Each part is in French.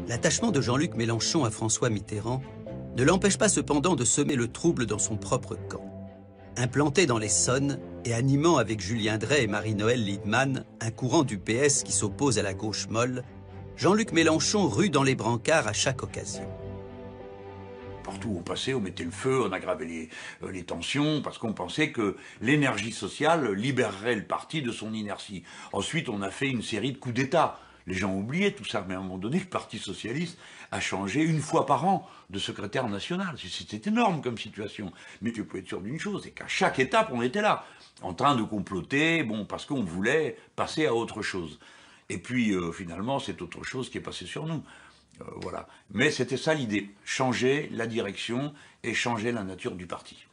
L'attachement de Jean-Luc Mélenchon à François Mitterrand ne l'empêche pas cependant de semer le trouble dans son propre camp. Implanté dans l'Essonne et animant avec Julien Drey et Marie-Noëlle Lieberman un courant du PS qui s'oppose à la gauche molle, Jean-Luc Mélenchon rue dans les brancards à chaque occasion. Partout où on passait, on mettait le feu, on aggravait les tensions, parce qu'on pensait que l'énergie sociale libérerait le parti de son inertie. Ensuite, on a fait une série de coups d'État. Les gens oubliaient tout ça, mais à un moment donné, le Parti socialiste a changé une fois par an de secrétaire national. C'était énorme comme situation. Mais tu peux être sûr d'une chose, c'est qu'à chaque étape, on était là, en train de comploter, bon, parce qu'on voulait passer à autre chose. Et puis, finalement, c'est autre chose qui est passé sur nous. Voilà. Mais c'était ça l'idée, changer la direction et changer la nature du parti.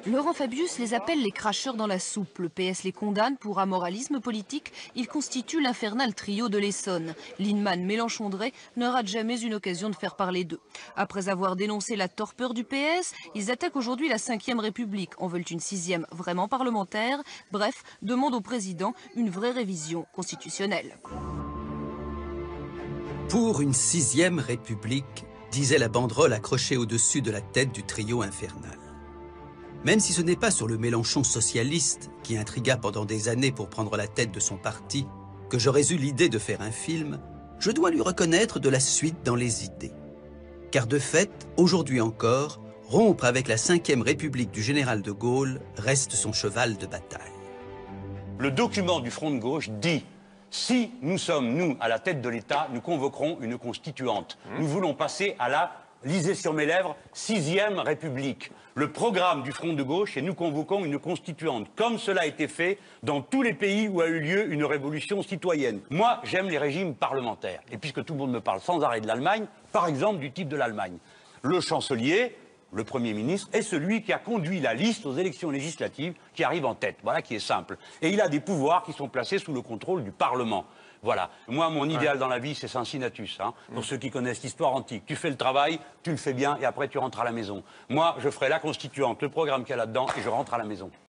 Laurent Fabius les appelle les cracheurs dans la soupe. Le PS les condamne pour amoralisme politique. Ils constituent l'infernal trio de l'Essonne. Lieberman, Mélenchon, Drey ne ratent jamais une occasion de faire parler d'eux. Après avoir dénoncé la torpeur du PS, ils attaquent aujourd'hui la 5e République. En veulent une 6e vraiment parlementaire. Bref, demandent au président une vraie révision constitutionnelle. Pour une 6e République, disait la banderole accrochée au-dessus de la tête du trio infernal. Même si ce n'est pas sur le Mélenchon socialiste, qui intrigua pendant des années pour prendre la tête de son parti, que j'aurais eu l'idée de faire un film, je dois lui reconnaître de la suite dans les idées. Car de fait, aujourd'hui encore, rompre avec la 5e République du général de Gaulle reste son cheval de bataille. Le document du Front de gauche dit: si nous sommes, nous, à la tête de l'État, nous convoquerons une constituante. Nous voulons passer à la, lisez sur mes lèvres, 6e République. Le programme du Front de gauche, et nous convoquons une constituante, comme cela a été fait dans tous les pays où a eu lieu une révolution citoyenne. Moi, j'aime les régimes parlementaires. Et puisque tout le monde me parle sans arrêt de l'Allemagne, par exemple du type de l'Allemagne, le chancelier, le Premier ministre, est celui qui a conduit la liste aux élections législatives qui arrive en tête. Voilà qui est simple. Et il a des pouvoirs qui sont placés sous le contrôle du Parlement. Voilà. Moi, mon idéal dans la vie, c'est Cincinnatus. Hein, pour ceux qui connaissent l'histoire antique. Tu fais le travail, tu le fais bien, et après tu rentres à la maison. Moi, je ferai la constituante, le programme qu'il y a là-dedans, et je rentre à la maison.